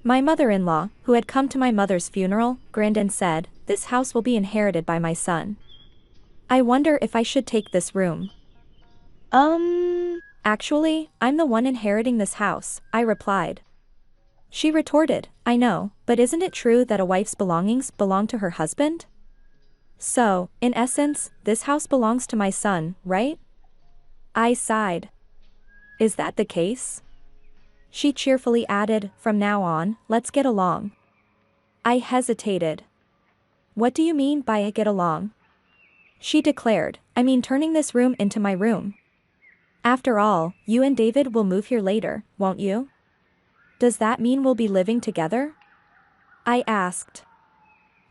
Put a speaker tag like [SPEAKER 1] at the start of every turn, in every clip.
[SPEAKER 1] My mother-in-law, who had come to my mother's funeral, grinned and said, "This house will be inherited by my son. I wonder if I should take this room." Actually, I'm the one inheriting this house, I replied. She retorted, "I know, but isn't it true that a wife's belongings belong to her husband? So, in essence, this house belongs to my son, right?" I sighed. "Is that the case?" She cheerfully added, "From now on, let's get along." I hesitated. "What do you mean by get along?" She declared, "I mean turning this room into my room. After all, you and David will move here later, won't you? Does that mean we'll be living together?" I asked.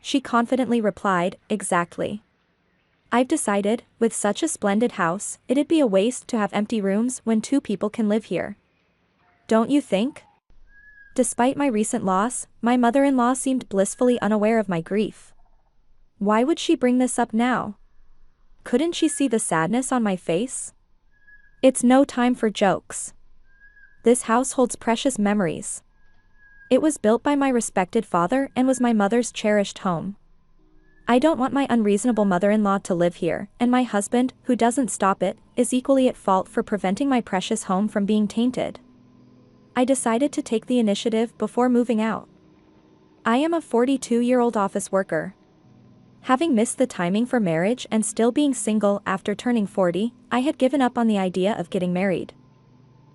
[SPEAKER 1] She confidently replied, "Exactly. I've decided, with such a splendid house, it'd be a waste to have empty rooms when two people can live here. Don't you think?" Despite my recent loss, my mother-in-law seemed blissfully unaware of my grief. Why would she bring this up now? Couldn't she see the sadness on my face? It's no time for jokes. This house holds precious memories. It was built by my respected father and was my mother's cherished home. I don't want my unreasonable mother-in-law to live here, and my husband, who doesn't stop it, is equally at fault for preventing my precious home from being tainted. I decided to take the initiative before moving out. I am a 42-year-old office worker. Having missed the timing for marriage and still being single after turning 40, I had given up on the idea of getting married.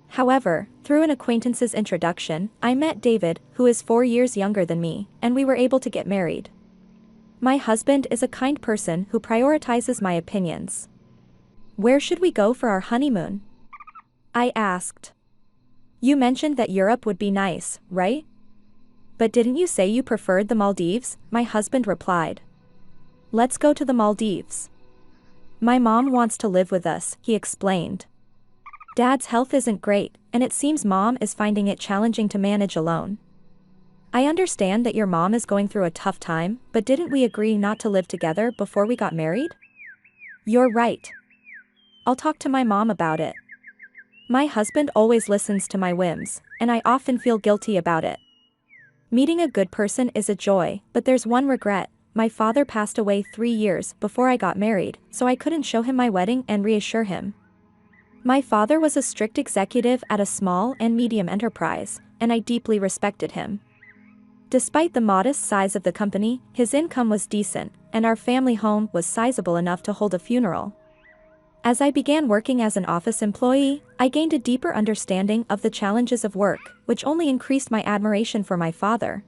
[SPEAKER 1] However, through an acquaintance's introduction, I met David, who is 4 years younger than me, and we were able to get married. My husband is a kind person who prioritizes my opinions. "Where should we go for our honeymoon?" I asked. "You mentioned that Europe would be nice, right? But didn't you say you preferred the Maldives?" my husband replied. "Let's go to the Maldives. My mom wants to live with us," he explained. "Dad's health isn't great, and it seems Mom is finding it challenging to manage alone. I understand that your mom is going through a tough time, but didn't we agree not to live together before we got married?" "You're right. I'll talk to my mom about it. My husband always listens to my whims, and I often feel guilty about it. Meeting a good person is a joy, but there's one regret. My father passed away 3 years before I got married, so I couldn't show him my wedding and reassure him. My father was a strict executive at a small and medium enterprise, and I deeply respected him. Despite the modest size of the company, his income was decent, and our family home was sizable enough to hold a funeral. As I began working as an office employee, I gained a deeper understanding of the challenges of work, which only increased my admiration for my father.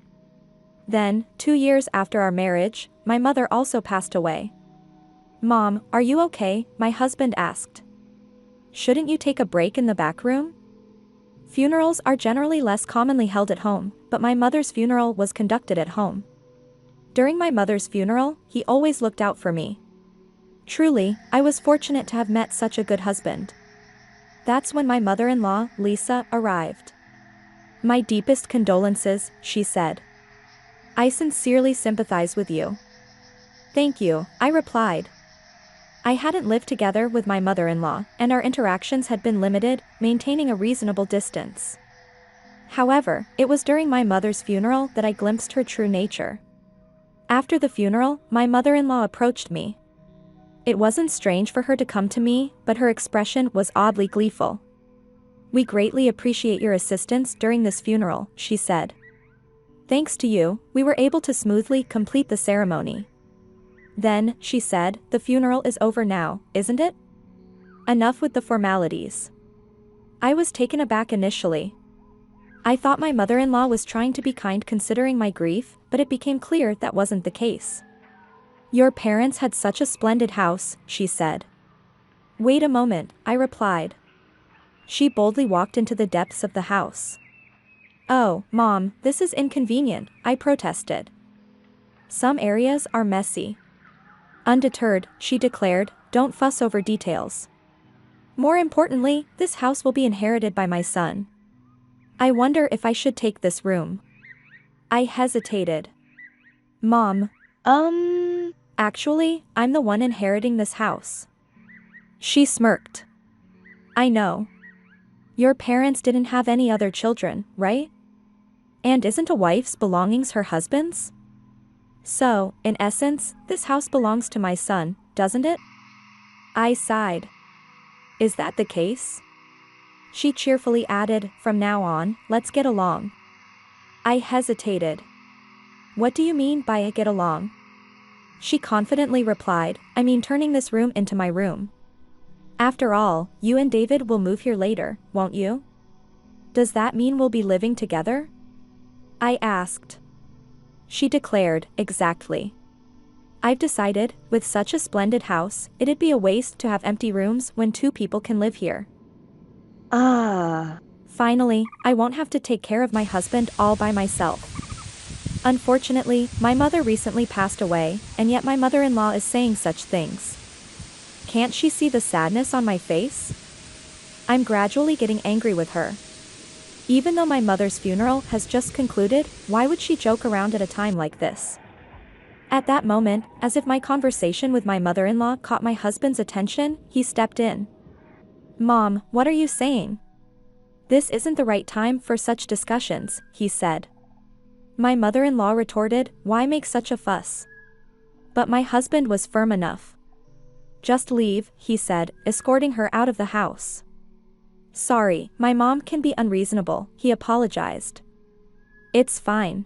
[SPEAKER 1] Then, 2 years after our marriage, my mother also passed away. "Mom, are you okay?" my husband asked. "Shouldn't you take a break in the back room?" Funerals are generally less commonly held at home, but my mother's funeral was conducted at home. During my mother's funeral, he always looked out for me. Truly, I was fortunate to have met such a good husband. That's when my mother-in-law, Lisa, arrived. "My deepest condolences," she said. "I sincerely sympathize with you." "Thank you," I replied. I hadn't lived together with my mother-in-law, and our interactions had been limited, maintaining a reasonable distance. However, it was during my mother's funeral that I glimpsed her true nature. After the funeral, my mother-in-law approached me. It wasn't strange for her to come to me, but her expression was oddly gleeful. "We greatly appreciate your assistance during this funeral," she said. "Thanks to you, we were able to smoothly complete the ceremony." Then, she said, "The funeral is over now, isn't it? Enough with the formalities." I was taken aback initially. I thought my mother-in-law was trying to be kind considering my grief, but it became clear that wasn't the case. "Your parents had such a splendid house," she said. "Wait a moment," I replied. She boldly walked into the depths of the house. "Oh, Mom, this is inconvenient," I protested. "Some areas are messy." Undeterred, she declared, "Don't fuss over details. More importantly, this house will be inherited by my son. I wonder if I should take this room." I hesitated. "Mom, actually, I'm the one inheriting this house." She smirked. "I know. Your parents didn't have any other children, right?" And isn't a wife's belongings her husband's? So, in essence, this house belongs to my son, doesn't it? I sighed. Is that the case? She cheerfully added, from now on, let's get along. I hesitated. What do you mean by get along? She confidently replied, I mean turning this room into my room. After all, you and David will move here later, won't you? Does that mean we'll be living together? I asked. She declared, exactly. I've decided, with such a splendid house, it'd be a waste to have empty rooms when two people can live here. Finally, I won't have to take care of my husband all by myself. Unfortunately, my mother recently passed away, and yet my mother-in-law is saying such things. Can't she see the sadness on my face? I'm gradually getting angry with her. Even though my mother's funeral has just concluded, why would she joke around at a time like this? At that moment, as if my conversation with my mother-in-law caught my husband's attention, he stepped in. Mom, what are you saying? This isn't the right time for such discussions, he said. My mother-in-law retorted, why make such a fuss? But my husband was firm enough. Just leave, he said, escorting her out of the house. Sorry, my mom can be unreasonable, he apologized. It's fine.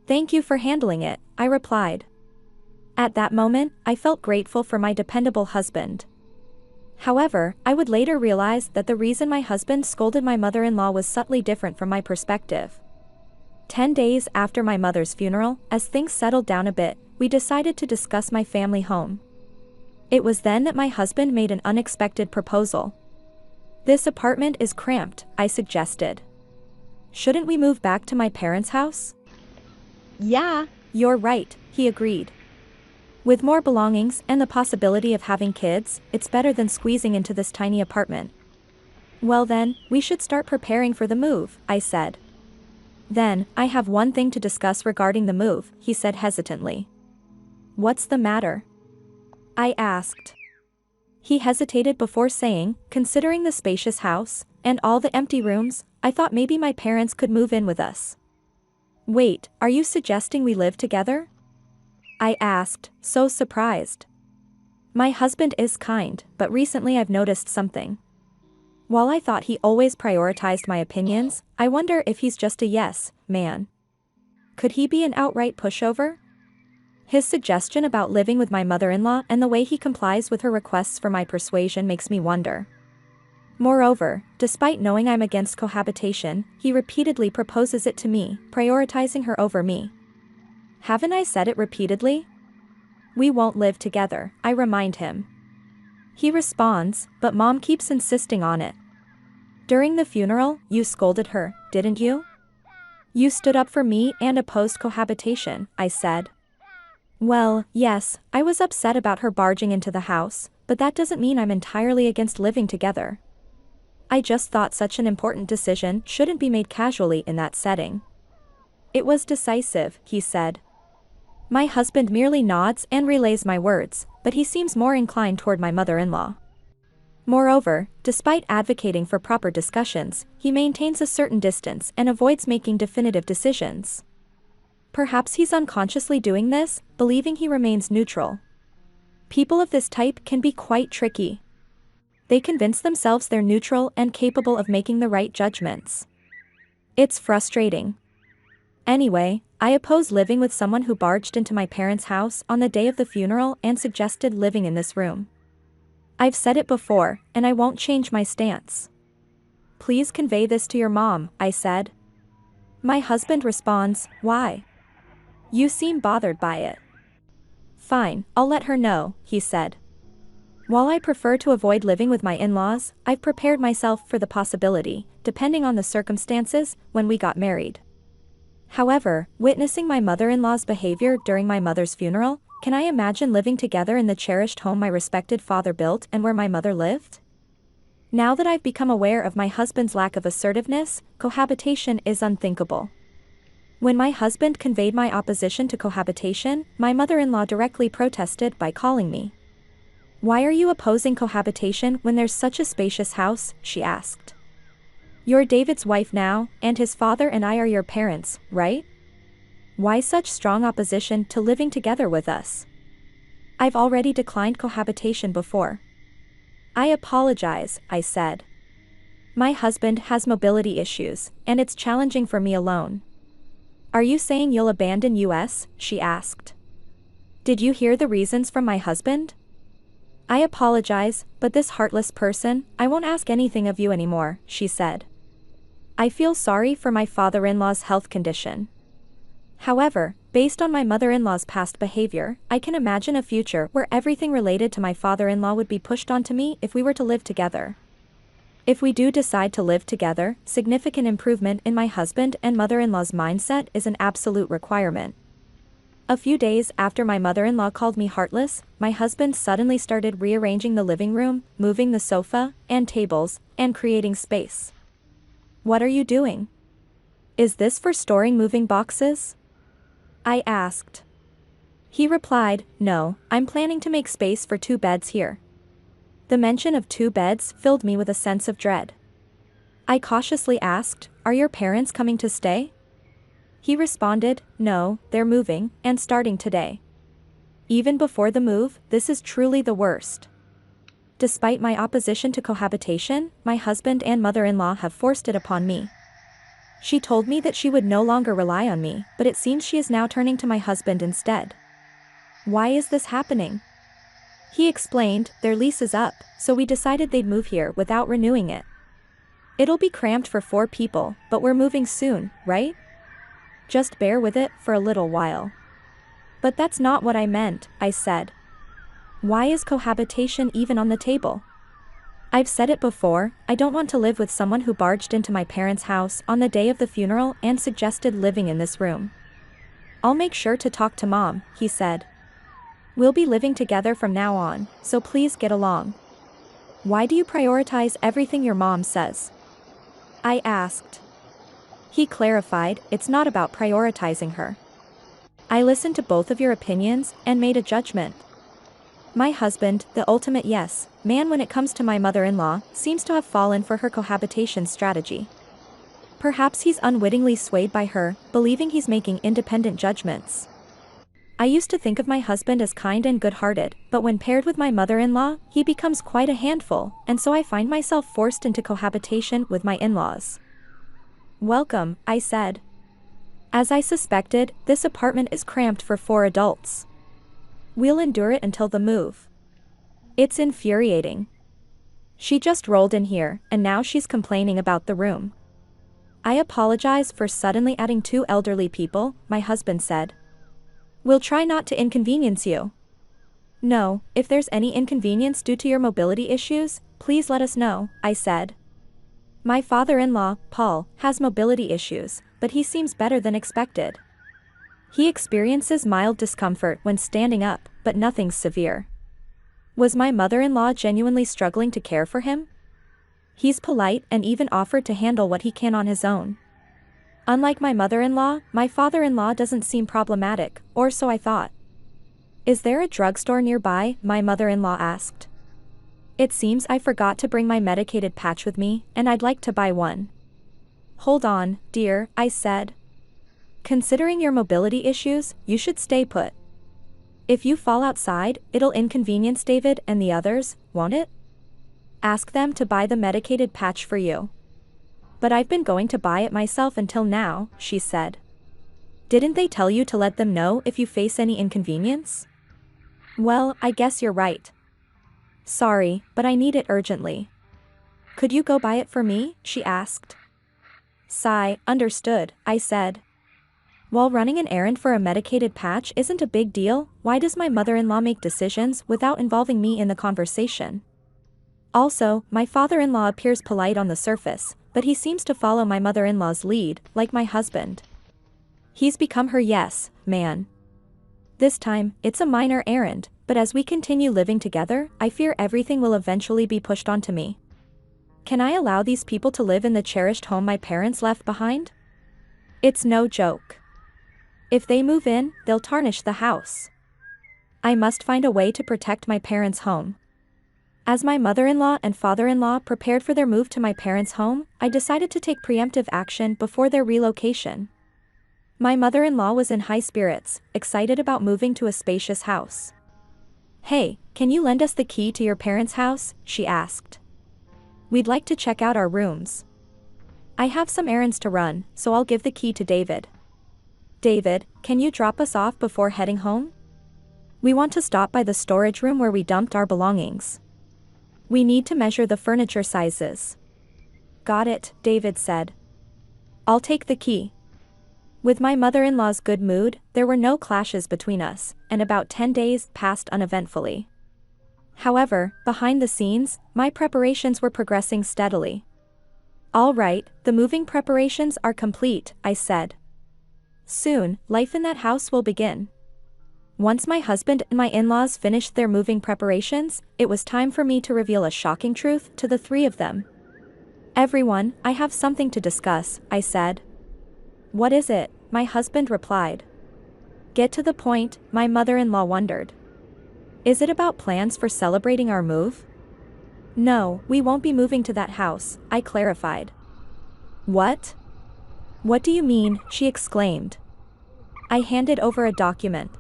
[SPEAKER 1] Thank you for handling it, I replied. At that moment, I felt grateful for my dependable husband. However, I would later realize that the reason my husband scolded my mother-in-law was subtly different from my perspective. 10 days after my mother's funeral, as things settled down a bit, we decided to discuss my family home. It was then that my husband made an unexpected proposal. This apartment is cramped, I suggested. Shouldn't we move back to my parents' house? Yeah, you're right, he agreed. With more belongings and the possibility of having kids, it's better than squeezing into this tiny apartment. Well then, we should start preparing for the move, I said. Then, I have one thing to discuss regarding the move, he said hesitantly. What's the matter? I asked. He hesitated before saying, considering the spacious house, and all the empty rooms, I thought maybe my parents could move in with us. Wait, are you suggesting we live together? I asked, so surprised. My husband is kind, but recently I've noticed something. While I thought he always prioritized my opinions, I wonder if he's just a yes man. Could he be an outright pushover? His suggestion about living with my mother-in-law and the way he complies with her requests for my persuasion makes me wonder. Moreover, despite knowing I'm against cohabitation, he repeatedly proposes it to me, prioritizing her over me. Haven't I said it repeatedly? We won't live together, I remind him. He responds, but Mom keeps insisting on it. During the funeral, you scolded her, didn't you? You stood up for me and opposed cohabitation, I said. Well, yes, I was upset about her barging into the house, but that doesn't mean I'm entirely against living together. I just thought such an important decision shouldn't be made casually in that setting. It was decisive, he said. My husband merely nods and relays my words, but he seems more inclined toward my mother-in-law. Moreover, despite advocating for proper discussions, he maintains a certain distance and avoids making definitive decisions. Perhaps he's unconsciously doing this, believing he remains neutral. People of this type can be quite tricky. They convince themselves they're neutral and capable of making the right judgments. It's frustrating. Anyway, I oppose living with someone who barged into my parents' house on the day of the funeral and suggested living in this room. I've said it before, and I won't change my stance. Please convey this to your mom, I said. My husband responds, why? You seem bothered by it. Fine, I'll let her know, he said. While I prefer to avoid living with my in-laws, I've prepared myself for the possibility, depending on the circumstances, when we got married. However, witnessing my mother-in-law's behavior during my mother's funeral, can I imagine living together in the cherished home my respected father built and where my mother lived? Now that I've become aware of my husband's lack of assertiveness, cohabitation is unthinkable. When my husband conveyed my opposition to cohabitation, my mother-in-law directly protested by calling me. Why are you opposing cohabitation when there's such a spacious house? She asked. You're David's wife now, and his father and I are your parents, right? Why such strong opposition to living together with us? I've already declined cohabitation before. I apologize, I said. My husband has mobility issues, and it's challenging for me alone. Are you saying you'll abandon us? She asked. Did you hear the reasons from my husband? I apologize, but this heartless person, I won't ask anything of you anymore, she said. I feel sorry for my father-in-law's health condition. However, based on my mother-in-law's past behavior, I can imagine a future where everything related to my father-in-law would be pushed onto me if we were to live together. If we do decide to live together, significant improvement in my husband and mother-in-law's mindset is an absolute requirement. A few days after my mother-in-law called me heartless, my husband suddenly started rearranging the living room, moving the sofa and tables, and creating space. What are you doing? Is this for storing moving boxes? I asked. He replied, no, I'm planning to make space for 2 beds here. The mention of 2 beds filled me with a sense of dread. I cautiously asked, are your parents coming to stay? He responded, no, they're moving, and starting today. Even before the move, this is truly the worst. Despite my opposition to cohabitation, my husband and mother-in-law have forced it upon me. She told me that she would no longer rely on me, but it seems she is now turning to my husband instead. Why is this happening? He explained, their lease is up, so we decided they'd move here without renewing it. It'll be cramped for 4 people, but we're moving soon, right? Just bear with it for a little while. But that's not what I meant, I said. Why is cohabitation even on the table? I've said it before, I don't want to live with someone who barged into my parents' house on the day of the funeral and suggested living in this room. I'll make sure to talk to Mom, he said. We'll be living together from now on, so please get along. Why do you prioritize everything your mom says? I asked. He clarified, it's not about prioritizing her. I listened to both of your opinions and made a judgment. My husband, the ultimate yes man when it comes to my mother-in-law, seems to have fallen for her cohabitation strategy. Perhaps he's unwittingly swayed by her, believing he's making independent judgments. I used to think of my husband as kind and good-hearted, but when paired with my mother-in-law, he becomes quite a handful, and so I find myself forced into cohabitation with my in-laws. Welcome, I said. As I suspected, this apartment is cramped for 4 adults. We'll endure it until the move. It's infuriating. She just rolled in here, and now she's complaining about the room. I apologize for suddenly adding 2 elderly people, my husband said. We'll try not to inconvenience you. No, if there's any inconvenience due to your mobility issues, please let us know, I said. My father-in-law, Paul, has mobility issues, but he seems better than expected. He experiences mild discomfort when standing up, but nothing severe. Was my mother-in-law genuinely struggling to care for him? He's polite and even offered to handle what he can on his own. Unlike my mother-in-law, my father-in-law doesn't seem problematic, or so I thought. Is there a drugstore nearby? My mother-in-law asked. It seems I forgot to bring my medicated patch with me, and I'd like to buy one. Hold on, dear, I said. Considering your mobility issues, you should stay put. If you fall outside, it'll inconvenience David and the others, won't it? Ask them to buy the medicated patch for you. But I've been going to buy it myself until now, she said. Didn't they tell you to let them know if you face any inconvenience? Well, I guess you're right. Sorry, but I need it urgently. Could you go buy it for me? She asked. Sigh, understood, I said. While running an errand for a medicated patch isn't a big deal, why does my mother-in-law make decisions without involving me in the conversation? Also, my father-in-law appears polite on the surface, but he seems to follow my mother-in-law's lead, like my husband. He's become her yes man. This time, it's a minor errand, but as we continue living together, I fear everything will eventually be pushed onto me. Can I allow these people to live in the cherished home my parents left behind? It's no joke. If they move in, they'll tarnish the house. I must find a way to protect my parents' home. As my mother-in-law and father-in-law prepared for their move to my parents' home, I decided to take preemptive action before their relocation. My mother-in-law was in high spirits, excited about moving to a spacious house. "Hey, can you lend us the key to your parents' house?" she asked. "We'd like to check out our rooms. I have some errands to run, so I'll give the key to David." "David, can you drop us off before heading home? We want to stop by the storage room where we dumped our belongings. We need to measure the furniture sizes." "Got it," David said. "I'll take the key." With my mother-in-law's good mood, there were no clashes between us, and about 10 days passed uneventfully. However, behind the scenes, my preparations were progressing steadily. "All right, the moving preparations are complete," I said. "Soon, life in that house will begin." Once my husband and my in-laws finished their moving preparations, it was time for me to reveal a shocking truth to the three of them. "Everyone, I have something to discuss," I said. "What is it?" my husband replied. "Get to the point," my mother-in-law wondered. "Is it about plans for celebrating our move?" "No, we won't be moving to that house," I clarified. "What? What do you mean?" she exclaimed. I handed over a document.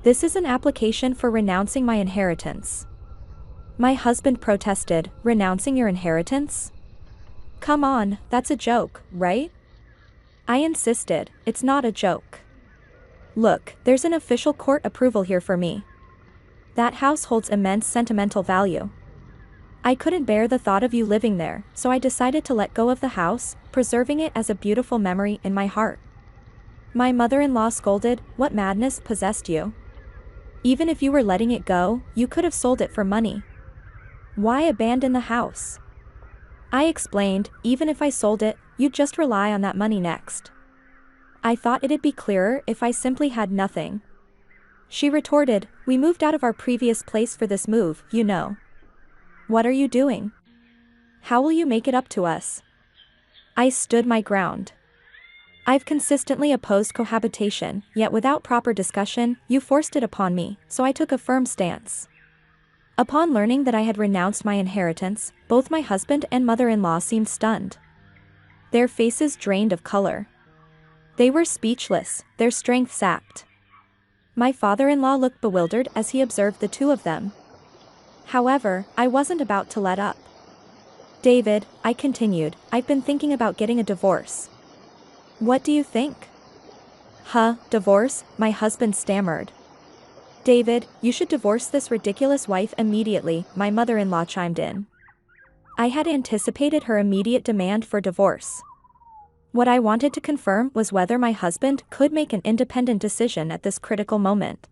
[SPEAKER 1] "This is an application for renouncing my inheritance." My husband protested. "Renouncing your inheritance? Come on, that's a joke, right?" I insisted. "It's not a joke. Look, there's an official court approval here for me. That house holds immense sentimental value. I couldn't bear the thought of you living there, so I decided to let go of the house, preserving it as a beautiful memory in my heart." My mother-in-law scolded. "What madness possessed you? Even if you were letting it go, you could have sold it for money. Why abandon the house?" I explained, "Even if I sold it, you'd just rely on that money next. I thought it'd be clearer if I simply had nothing." She retorted, "We moved out of our previous place for this move, you know. What are you doing? How will you make it up to us?" I stood my ground. "I've consistently opposed cohabitation, yet without proper discussion, you forced it upon me, so I took a firm stance." Upon learning that I had renounced my inheritance, both my husband and mother-in-law seemed stunned. Their faces drained of color. They were speechless, their strength sapped. My father-in-law looked bewildered as he observed the two of them. However, I wasn't about to let up. "David," I continued, "I've been thinking about getting a divorce. What do you think?" Divorce?" my husband stammered. "David, you should divorce this ridiculous wife immediately," my mother-in-law chimed in. I had anticipated her immediate demand for divorce. What I wanted to confirm was whether my husband could make an independent decision at this critical moment.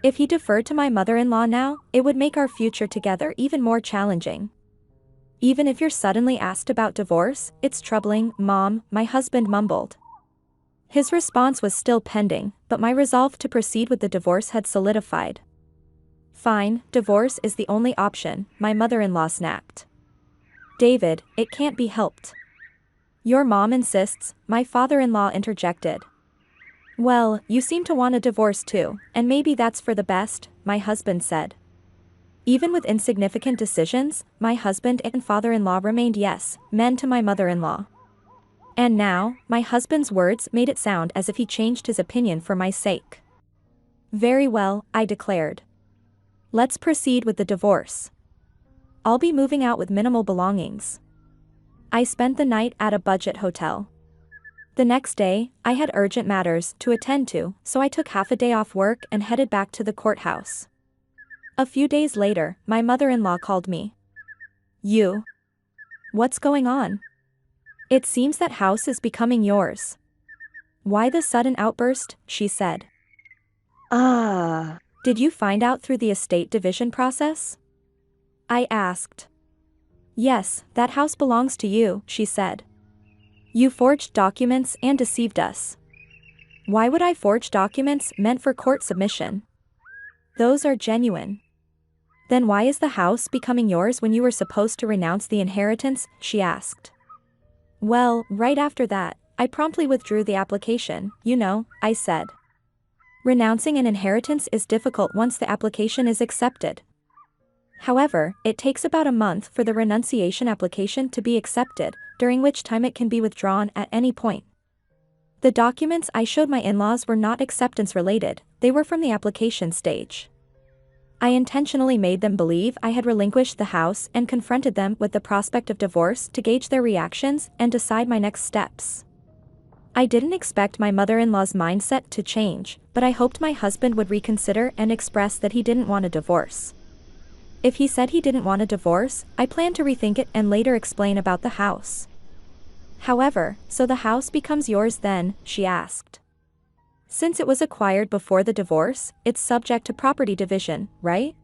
[SPEAKER 1] If he deferred to my mother-in-law now, it would make our future together even more challenging. "Even if you're suddenly asked about divorce, it's troubling, Mom," my husband mumbled. His response was still pending, but my resolve to proceed with the divorce had solidified. "Fine, divorce is the only option," my mother-in-law snapped. "David, it can't be helped. Your mom insists," my father-in-law interjected. "Well, you seem to want a divorce too, and maybe that's for the best," my husband said. Even with insignificant decisions, my husband and father-in-law remained yes men to my mother-in-law. And now, my husband's words made it sound as if he changed his opinion for my sake. "Very well," I declared. "Let's proceed with the divorce. I'll be moving out with minimal belongings." I spent the night at a budget hotel. The next day, I had urgent matters to attend to, so I took half a day off work and headed back to the courthouse. A few days later, my mother-in-law called me. "You? What's going on? It seems that house is becoming yours." "Why the sudden outburst?" she said. Did you find out through the estate division process?" I asked. "Yes, that house belongs to you," she said. "You forged documents and deceived us." "Why would I forge documents meant for court submission? Those are genuine." "Then why is the house becoming yours when you were supposed to renounce the inheritance?" she asked. "Well, right after that, I promptly withdrew the application, you know," I said. "Renouncing an inheritance is difficult once the application is accepted." However, it takes about a month for the renunciation application to be accepted, during which time it can be withdrawn at any point. The documents I showed my in-laws were not acceptance related, they were from the application stage. I intentionally made them believe I had relinquished the house and confronted them with the prospect of divorce to gauge their reactions and decide my next steps. I didn't expect my mother-in-law's mindset to change, but I hoped my husband would reconsider and express that he didn't want a divorce. If he said he didn't want a divorce, I planned to rethink it and later explain about the house. However, so the house becomes yours then, she asked. Since it was acquired before the divorce, it's subject to property division, right?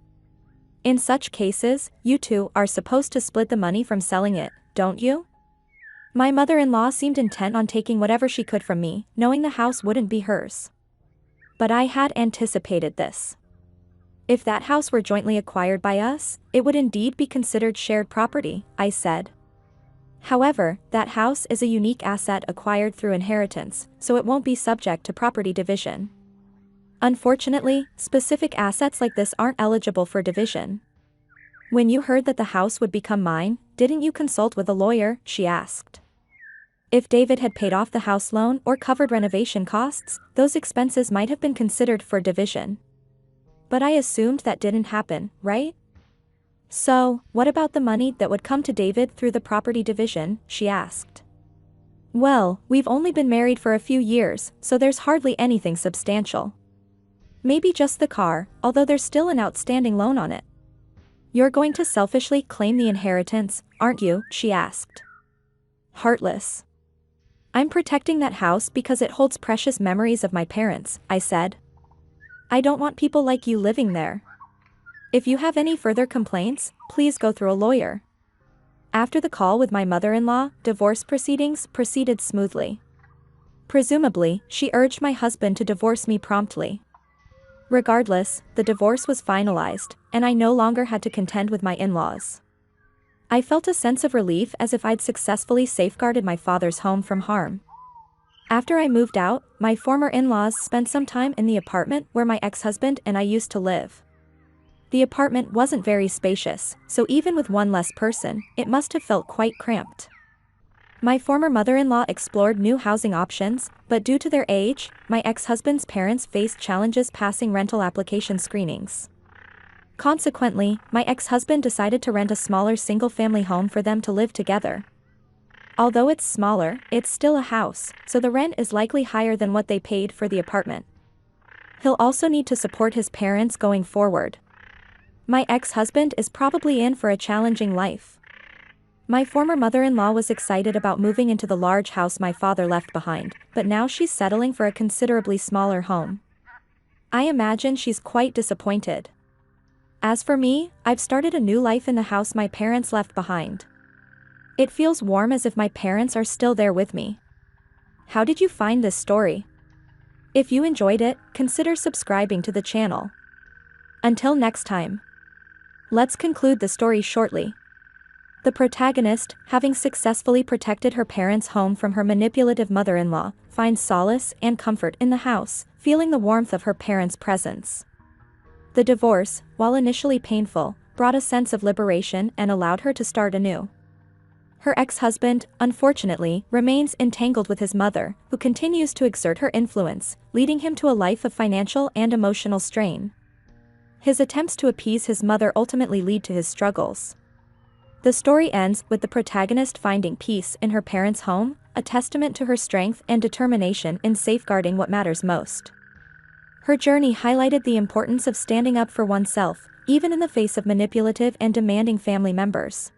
[SPEAKER 1] In such cases, you two are supposed to split the money from selling it, don't you? My mother-in-law seemed intent on taking whatever she could from me, knowing the house wouldn't be hers. But I had anticipated this. If that house were jointly acquired by us, it would indeed be considered shared property, I said. However, that house is a unique asset acquired through inheritance, so it won't be subject to property division. Unfortunately, specific assets like this aren't eligible for division. When you heard that the house would become mine, didn't you consult with a lawyer, she asked. If David had paid off the house loan or covered renovation costs, those expenses might have been considered for division. But I assumed that didn't happen, right? So, what about the money that would come to David through the property division, she asked. Well, we've only been married for a few years, so there's hardly anything substantial. Maybe just the car, although there's still an outstanding loan on it. You're going to selfishly claim the inheritance, aren't you, she asked. Heartless. I'm protecting that house because it holds precious memories of my parents, I said. I don't want people like you living there. If you have any further complaints, please go through a lawyer. After the call with my mother-in-law, divorce proceedings proceeded smoothly. Presumably, she urged my husband to divorce me promptly. Regardless, the divorce was finalized, and I no longer had to contend with my in-laws. I felt a sense of relief as if I'd successfully safeguarded my father's home from harm. After I moved out, my former in-laws spent some time in the apartment where my ex-husband and I used to live. The apartment wasn't very spacious, so even with one less person, it must have felt quite cramped. My former mother-in-law explored new housing options, but due to their age, my ex-husband's parents faced challenges passing rental application screenings. Consequently, my ex-husband decided to rent a smaller single-family home for them to live together. Although it's smaller, it's still a house, so the rent is likely higher than what they paid for the apartment. He'll also need to support his parents going forward. My ex-husband is probably in for a challenging life. My former mother-in-law was excited about moving into the large house my father left behind, but now she's settling for a considerably smaller home. I imagine she's quite disappointed. As for me, I've started a new life in the house my parents left behind. It feels warm as if my parents are still there with me. How did you find this story? If you enjoyed it, consider subscribing to the channel. Until next time. Let's conclude the story shortly. The protagonist, having successfully protected her parents' home from her manipulative mother-in-law, finds solace and comfort in the house, feeling the warmth of her parents' presence. The divorce, while initially painful, brought a sense of liberation and allowed her to start anew. Her ex-husband, unfortunately, remains entangled with his mother, who continues to exert her influence, leading him to a life of financial and emotional strain. His attempts to appease his mother ultimately lead to his struggles. The story ends with the protagonist finding peace in her parents' home, a testament to her strength and determination in safeguarding what matters most. Her journey highlighted the importance of standing up for oneself, even in the face of manipulative and demanding family members.